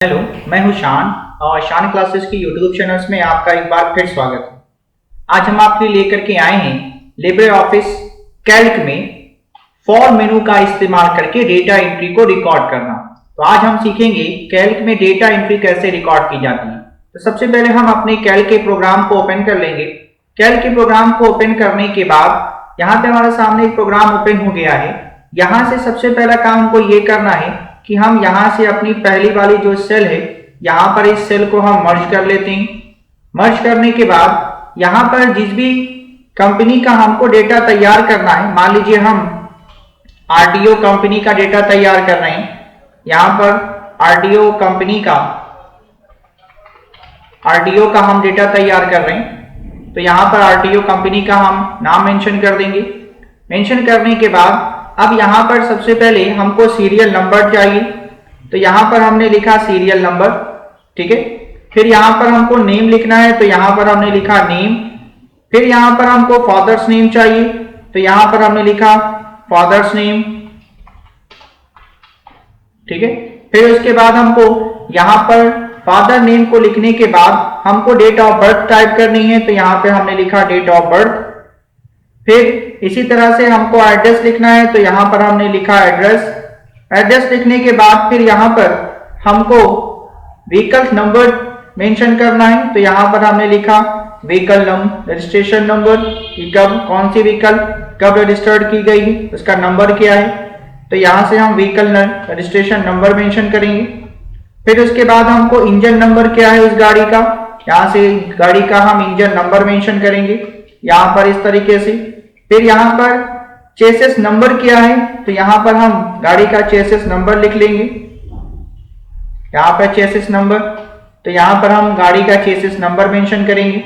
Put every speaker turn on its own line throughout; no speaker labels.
Hello, मैं हूं शान और शान क्लासेस की यूट्यूब चैनल्स में आपका एक बार फिर स्वागत है। आज हम आपके लिए लेकर के आए हैं लिब्रे ऑफिस कैल्क में फॉर मेनू का इस्तेमाल करके डेटा एंट्री को रिकॉर्ड करना। तो आज हम सीखेंगे कैल्क में डेटा एंट्री कैसे रिकॉर्ड की जाती है। तो सबसे पहले हम अपने कैल्क के प्रोग्राम को ओपन कर लेंगे। कैल्क के प्रोग्राम को ओपन करने के बाद यहाँ पे हमारे सामने एक प्रोग्राम ओपन हो गया है। यहाँ से सबसे पहला काम हमको ये करना है कि हम यहाँ से अपनी पहली वाली जो सेल है यहाँ पर इस सेल को हम मर्ज कर लेते हैं। मर्ज करने के बाद यहाँ पर जिस भी कंपनी का हमको डेटा तैयार करना है, मान लीजिए हम आरटीओ कंपनी का डेटा तैयार कर रहे हैं। यहाँ पर आरटीओ कंपनी का हम डेटा तैयार कर रहे हैं, तो यहाँ पर आरटीओ कंपनी का हम नाम मेंशन कर देंगे। मेंशन करने के बाद अब यहाँ पर सबसे पहले हमको सीरियल नंबर चाहिए, तो यहाँ पर हमने लिखा सीरियल नंबर, ठीक है। फिर यहाँ पर हमको नेम लिखना है, तो यहाँ पर हमने लिखा नेम। फिर यहाँ पर हमको फादर्स नेम चाहिए, तो यहाँ पर हमने लिखा फादर्स नेम, ठीक है। फिर उसके बाद हमको यहाँ पर फादर नेम को लिखने के बाद हमको डेट ऑफ बर्थ टाइप करनी है, तो यहाँ पे हमने लिखा डेट ऑफ बर्थ। फिर इसी तरह से हमको एड्रेस लिखना है, तो यहाँ पर हमने लिखा एड्रेस। एड्रेस लिखने के बाद फिर यहाँ पर हमको व्हीकल नंबर मेंशन करना है, तो यहाँ पर हमने लिखा व्हीकल नंबर, रजिस्ट्रेशन नंबर कि कब कौन सी व्हीकल कब रजिस्टर्ड की गई है, उसका नंबर क्या है, तो यहाँ से हम व्हीकल रजिस्ट्रेशन नंबर मेंशन करेंगे। फिर उसके बाद हमको इंजन नंबर क्या है उस गाड़ी का, यहाँ से गाड़ी का हम इंजन नंबर मेंशन करेंगे यहाँ पर इस तरीके से। फिर यहाँ पर चेसिस नंबर क्या है, तो यहाँ पर हम गाड़ी का चेसिस नंबर लिख लेंगे, यहाँ पर चेसिस नंबर, तो यहाँ पर हम गाड़ी का चेसिस नंबर मेंशन करेंगे।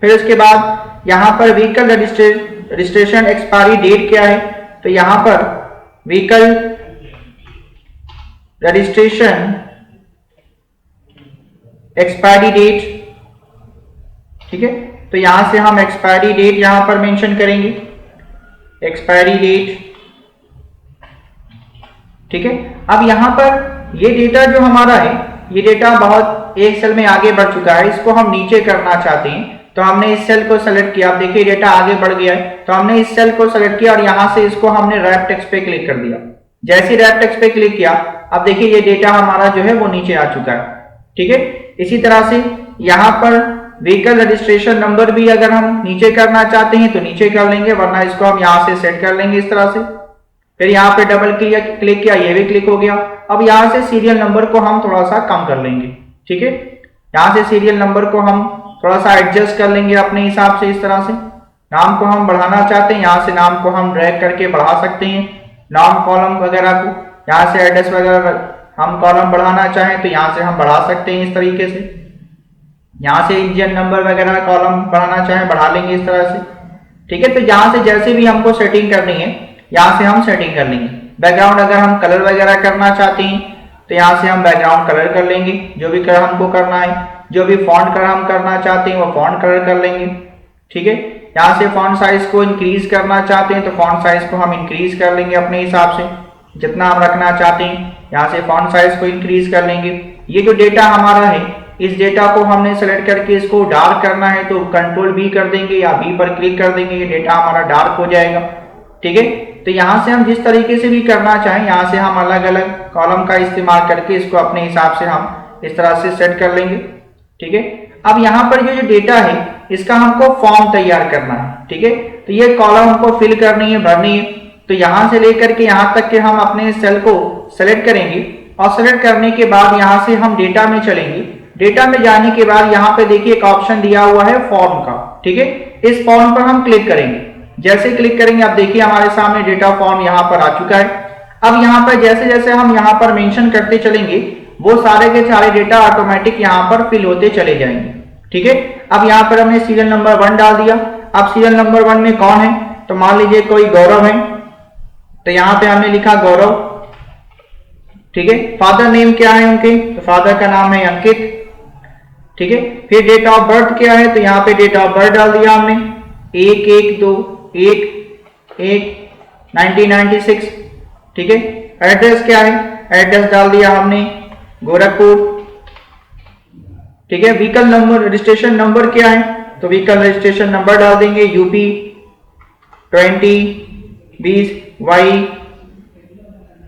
फिर उसके बाद यहाँ पर व्हीकल रजिस्ट्रेशन एक्सपायरी डेट क्या है, तो यहाँ पर व्हीकल रजिस्ट्रेशन एक्सपायरी डेट, ठीक है। तो यहां से हम एक्सपायरी डेट यहां पर मेंशन करेंगे, एक्सपायरी डेट, ठीक है। अब यहां पर ये डेटा जो हमारा है, ये डेटा बहुत एक सेल में आगे बढ़ चुका है, इसको हम नीचे करना चाहते हैं, तो हमने इस सेल को सेलेक्ट किया। आप देखिए डेटा आगे बढ़ गया है, तो हमने इस सेल को सेलेक्ट किया और यहां से इसको हमने रैप टेक्स्ट पे क्लिक कर दिया। जैसे रैप टेक्स्ट पे क्लिक किया, अब देखिए ये डेटा हमारा जो है वो नीचे आ चुका है, ठीक है। इसी तरह से यहाँ पर व्हीकल रजिस्ट्रेशन नंबर भी अगर हम नीचे करना चाहते हैं तो नीचे कर लेंगे, वरना इसको हम यहाँ से सेट कर लेंगे इस तरह से। फिर यहाँ पे डबल क्लिक किया, ये भी क्लिक हो गया। अब यहाँ से सीरियल नंबर को हम थोड़ा सा कम कर लेंगे, ठीक है। यहाँ से सीरियल नंबर को हम थोड़ा सा एडजस्ट कर लेंगे अपने हिसाब से इस तरह से। नाम को हम बढ़ाना चाहते हैं, यहाँ से नाम को हम ड्रैग करके बढ़ा सकते हैं, नाम कॉलम वगैरह को। यहाँ से एड्रेस वगैरह हम कॉलम बढ़ाना चाहें तो यहाँ से हम बढ़ा सकते हैं इस तरीके से। यहाँ से इंजन नंबर वगैरह कॉलम बढ़ाना चाहें बढ़ा लेंगे इस तरह से, ठीक है। तो यहाँ से जैसे भी हमको सेटिंग करनी है यहाँ से हम सेटिंग कर लेंगे। बैकग्राउंड अगर हम कलर वगैरह करना चाहते हैं तो यहाँ से हम बैकग्राउंड कलर कर लेंगे, जो भी कलर हमको करना है। जो भी फॉन्ट कलर हम करना चाहते हैं वो फॉन्ट कलर कर लेंगे, ठीक है। यहाँ से फॉन्ट साइज को इंक्रीज करना चाहते हैं तो फॉन्ट साइज को हम इंक्रीज कर लेंगे अपने हिसाब से, जितना हम रखना चाहते हैं यहाँ से फॉन्ट साइज को इंक्रीज कर लेंगे। ये जो डेटा हमारा है, इस डेटा को हमने सेलेक्ट करके इसको डार्क करना है तो कंट्रोल बी कर देंगे या बी पर क्लिक कर देंगे, ये डेटा हमारा डार्क हो जाएगा, ठीक है। तो यहाँ से हम जिस तरीके से भी करना चाहें, यहाँ से हम अलग अलग कॉलम का इस्तेमाल करके इसको अपने हिसाब से हम इस तरह से सेट कर लेंगे, ठीक है। अब यहाँ पर जो डेटा है इसका हमको फॉर्म तैयार करना है, ठीक है। तो ये कॉलम हमको फिल करनी है, भरनी है। तो यहाँ से लेकर के यहाँ तक के हम अपने सेल को सेलेक्ट करेंगे और सेलेक्ट करने के बाद यहाँ से हम डेटा में चलेंगे। डेटा में जाने के बाद यहाँ पे देखिए एक ऑप्शन दिया हुआ है फॉर्म का, ठीक है। इस फॉर्म पर हम क्लिक करेंगे। जैसे क्लिक करेंगे आप देखिए हमारे सामने डेटा फॉर्म यहाँ पर आ चुका है। अब यहाँ पर जैसे जैसे हम यहाँ पर मेंशन करते चलेंगे वो सारे के सारे डेटा ऑटोमेटिक यहाँ पर फिल होते चले जाएंगे, ठीक है। अब यहाँ पर हमने सीरियल नंबर 1 डाल दिया। अब सीरियल नंबर 1 में कौन है, तो मान लीजिए कोई गौरव है, तो यहाँ पे हमने लिखा गौरव, ठीक है। फादर नेम क्या है उनके, तो फादर का नाम है अंकित, ठीक है। फिर डेट ऑफ बर्थ क्या है, तो यहाँ पे डेट ऑफ बर्थ डाल दिया हमने 1/1/1996, ठीक है। एड्रेस क्या है, एड्रेस डाल दिया हमने गोरखपुर, ठीक है। व्हीकल नंबर, रजिस्ट्रेशन नंबर क्या है, तो व्हीकल रजिस्ट्रेशन नंबर डाल देंगे यूपी 20 20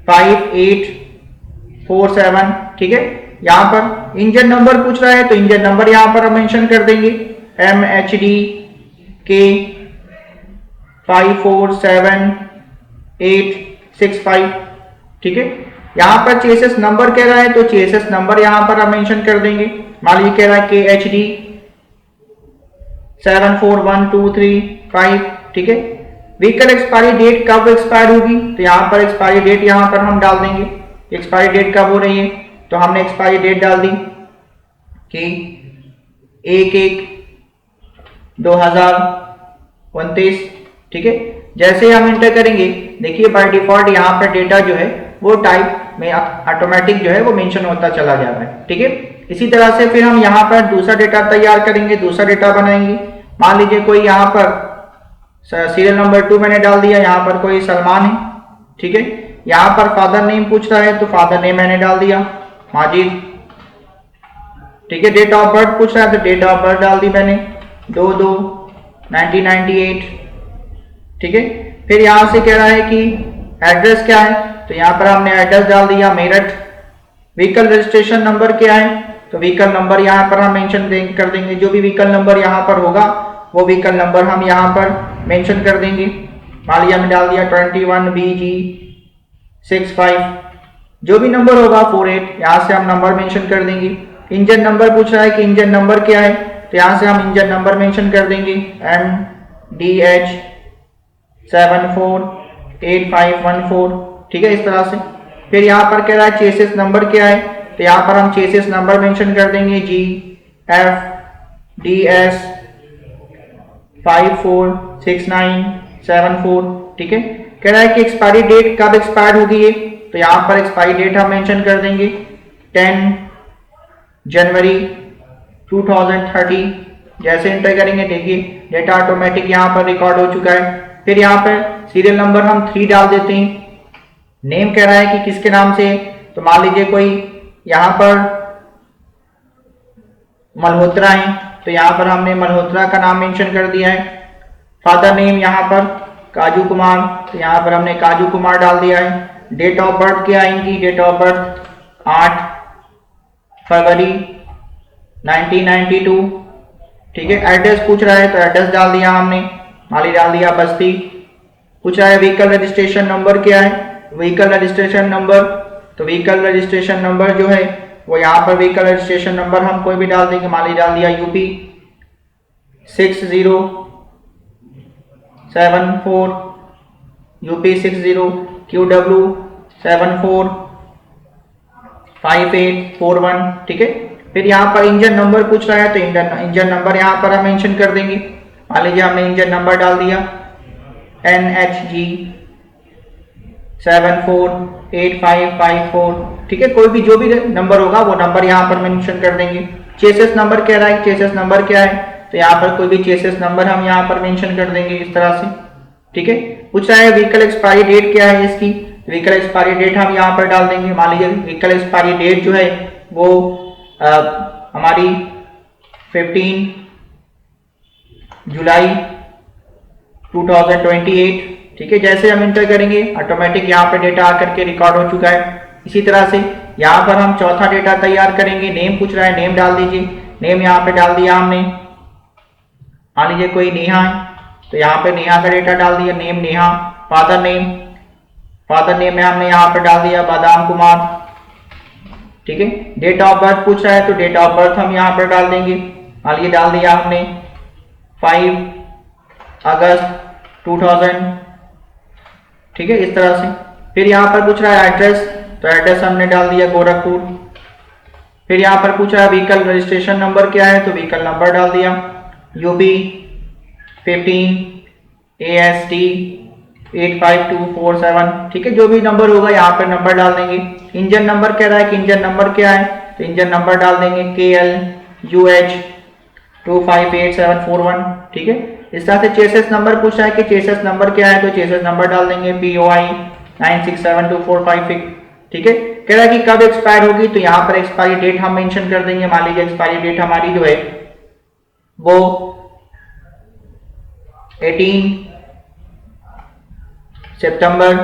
Y5847, ठीक है। यहाँ पर इंजन नंबर पूछ रहा है तो इंजन नंबर यहाँ पर हम मेंशन कर देंगे MHD-K 547865, ठीक है। यहाँ पर चेसिस नंबर कह रहा है तो चेसिस नंबर यहाँ पर हम मेंशन कर देंगे। मान लीजिए कह रहा है KHD 741235, ठीक है। व्हीकल एक्सपायरी डेट कब एक्सपायर होगी, तो यहाँ पर एक्सपायरी डेट यहाँ पर हम डाल देंगे। एक्सपायरी डेट कब हो रही है, तो हमने एक्सपायरी डेट डाल दी कि 1/1/2029, ठीक है। जैसे हम इंटर करेंगे, देखिए बाय डिफॉल्ट यहाँ पर डेटा जो है वो टाइप में ऑटोमेटिक जो है वो मेंशन होता चला जाता है, ठीक है। इसी तरह से फिर हम यहाँ पर दूसरा डेटा तैयार करेंगे, दूसरा डेटा बनाएंगे। मान लीजिए कोई यहाँ पर सीरियल नंबर 2 मैंने डाल दिया, यहाँ पर कोई सलमान है, ठीक है। यहाँ पर फादर नेम पूछ रहा है तो फादर नेम मैंने डाल दिया माजिद, ठीक है। डेट ऑफ बर्थ पूछ रहा है तो डेट ऑफ बर्थ डाल दी मैंने 2/2/1998, ठीक है। फिर यहाँ से कह रहा है कि एड्रेस क्या है, तो यहाँ पर हमने एड्रेस डाल दिया मेरठ। व्हीकल रजिस्ट्रेशन नंबर क्या है, तो व्हीकल नंबर यहाँ पर हम मेंशन कर देंगे। जो भी व्हीकल नंबर यहाँ पर होगा वो व्हीकल नंबर हम यहाँ पर मेंशन कर देंगे। मान लिया हमने डाल दिया 21BG65, जो भी नंबर होगा 48, यहाँ से हम नंबर मेंशन कर देंगे। इंजन नंबर पूछ रहा है कि इंजन नंबर क्या है, तो यहाँ से हम इंजन नंबर मेंशन कर देंगे MDH 748514, ठीक है, इस तरह से। फिर यहाँ पर कह रहा है चेसिस नंबर क्या है, तो यहाँ पर हम चेसिस नंबर मेंशन कर देंगे GFDS 546974, ठीक है। कह रहा है कि एक्सपायरी डेट कब एक्सपायर होगी ये, तो यहाँ पर एक्सपायरी डेट हम मेंशन कर देंगे 10 जनवरी 2030। जैसे एंटर करेंगे, देखिए डेटा ऑटोमेटिक यहाँ पर रिकॉर्ड हो चुका है। फिर यहाँ पर सीरियल नंबर हम 3 डाल देते हैं। नेम कह रहा है कि किसके नाम से, तो मान लीजिए कोई यहाँ पर मल्होत्रा है तो यहाँ पर हमने मल्होत्रा का नाम मेंशन कर दिया है। फादर नेम यहाँ पर काजू कुमार, तो यहाँ पर हमने काजू कुमार डाल दिया है। डेट ऑफ बर्थ क्या है इनकी, डेट ऑफ बर्थ 8 फरवरी 1992, ठीक है। एड्रेस पूछ रहा है तो एड्रेस डाल दिया हमने, माली डाल दिया बस्ती। पूछ रहा है व्हीकल रजिस्ट्रेशन नंबर क्या है, व्हीकल रजिस्ट्रेशन नंबर, तो व्हीकल रजिस्ट्रेशन नंबर जो है वो यहाँ पर व्हीकल रजिस्ट्रेशन नंबर हम कोई भी डाल देंगे। माली डाल दिया UP 6074, UP 60QW 745841, ठीक है। फिर यहाँ पर इंजन नंबर पूछ रहा है तो इंजन नंबर यहाँ पर हम मेंशन कर देंगे। मान लीजिए हमने इंजन नंबर डाल दिया NHG 748554, ठीक है। कोई भी जो भी नंबर होगा वो नंबर यहाँ पर मेंशन कर देंगे। चेसिस नंबर कह रहा है, चेसिस नंबर क्या है, तो यहाँ पर कोई भी चेसिस नंबर हम यहाँ पर मेंशन कर देंगे इस तरह से, ठीक है। पूछ रहा है व्हीकल एक्सपायरी डेट क्या है इसकी, व्हीकल एक्सपायरी डेट हम यहाँ पर डाल देंगे। मान लीजिए व्हीकल एक्सपायरी डेट जो है वो हमारी 15 जुलाई 2028, ठीक है। जैसे हम इंटर करेंगे ऑटोमेटिक यहाँ पे डेटा आकर के रिकॉर्ड हो चुका है। इसी तरह से यहाँ पर हम चौथा डेटा तैयार करेंगे। नेम पूछ रहा है, नेम डाल दीजिए। नेम यहाँ पे डाल दिया हमने, मान लीजिए कोई नेहा है तो यहाँ पे नेहा का डेटा डाल दिया, नेम नेहा। फादर नेम में हमने यहाँ पे डाल दिया बादाम कुमार, ठीक है। डेट ऑफ बर्थ पूछ रहा है तो डेट ऑफ बर्थ हम यहाँ पर डाल देंगे। मान लीजिए डाल दिया हमने 5 अगस्त 2000, ठीक है, इस तरह से। फिर यहाँ पर पूछ रहा है एड्रेस, तो एड्रेस हमने डाल दिया गोरखपुर। फिर यहाँ पर पूछ रहा है व्हीकल रजिस्ट्रेशन नंबर क्या है, तो व्हीकल नंबर डाल दिया UP 15 AST 85247, ठीक है। जो भी नंबर होगा यहाँ पर नंबर डाल देंगे। इंजन नंबर कह रहा है कि इंजन नंबर क्या है, तो इंजन नंबर डाल देंगे KLUH 258741, ठीक है। इस तरह से चेसिस नंबर पूछा है कि चेसिस नंबर क्या है, तो चेसिस नंबर डाल देंगे POI 967245, ठीक है। कह रहा है कि कब एक्सपायर होगी, तो यहाँ पर एक्सपायरी डेट हम मेंशन कर देंगे। मान लीजिए एक्सपायरी डेट हमारी जो है वो 18 सितंबर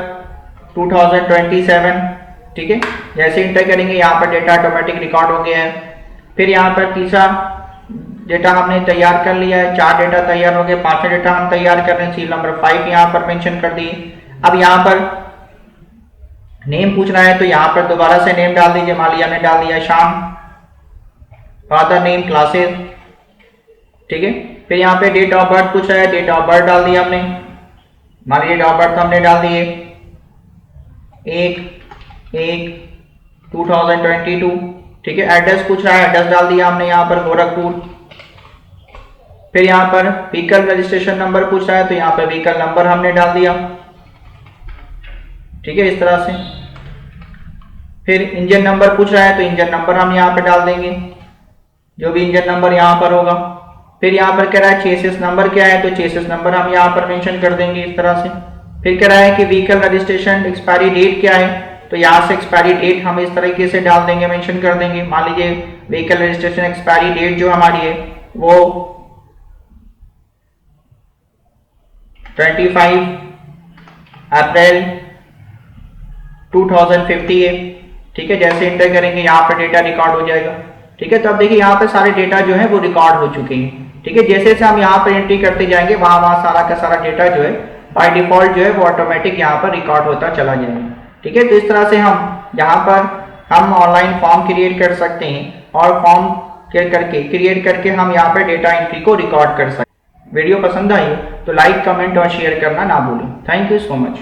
2027, ठीक है। जैसे इंटर करेंगे यहाँ पर डेटा ऑटोमेटिक रिकॉर्ड हो गया है। फिर यहाँ पर तीसरा डेटा हमने तैयार कर लिया है, 4 डेटा तैयार हो गए, 5वां डेटा हम तैयार कर रहे हैं, सील नंबर 5 यहाँ पर मेंशन कर दिए। अब यहाँ पर नेम पूछना है, तो यहाँ पर दोबारा से नेम डाल दीजिए। मान लिया हमने डाल दिया शाम, फादर नेम, क्लासेस, ठीक है। फिर यहाँ पे डेट ऑफ बर्थ पूछ रहा है, डेट ऑफ बर्थ डाल दिया हमने। मान लीजिए डेट ऑफ बर्थ हमने डाल दिए 1/1/2022, ठीक है। एड्रेस पूछ रहा है, एड्रेस डाल दिया हमने यहाँ पर गोरखपुर। फिर यहाँ पर व्हीकल रजिस्ट्रेशन नंबर पूछ रहा है, तो यहाँ पर व्हीकल नंबर हमने डाल दिया, ठीक है, इस तरह से। फिर इंजन नंबर पूछ रहा है, तो इंजन नंबर हम यहाँ पे डाल देंगे, जो भी इंजन नंबर यहाँ पर होगा। फिर यहाँ पर कह रहा है चेसिस नंबर क्या है, तो चेसिस नंबर हम यहाँ पर मेंशन कर देंगे इस तरह से। फिर कह रहा है कि व्हीकल रजिस्ट्रेशन एक्सपायरी डेट क्या है, तो यहाँ से एक्सपायरी डेट हम इस तरीके से डाल देंगे, मेंशन कर देंगे। मान लीजिए व्हीकल रजिस्ट्रेशन एक्सपायरी डेट जो हमारी है वो 25 अप्रैल 2050 है, ठीक है। जैसे इंटर करेंगे यहाँ पर डेटा रिकॉर्ड हो जाएगा, ठीक है। तो अब देखिए यहाँ पर सारे डेटा जो है वो रिकॉर्ड हो चुके हैं, ठीक है। जैसे जैसे हम यहाँ पर एंट्री करते जाएंगे वहां सारा का सारा डेटा जो है बाय डिफॉल्ट जो है वो ऑटोमेटिक यहाँ पर रिकॉर्ड होता चला जाएगा, ठीक है। तो इस तरह से हम यहाँ पर हम ऑनलाइन फॉर्म क्रिएट कर सकते हैं और फॉर्म क्रिएट करके हम यहाँ पर डेटा एंट्री को रिकॉर्ड कर सकते हैं। वीडियो पसंद आई हो तो लाइक, कमेंट और शेयर करना ना भूलें। Thank you so much.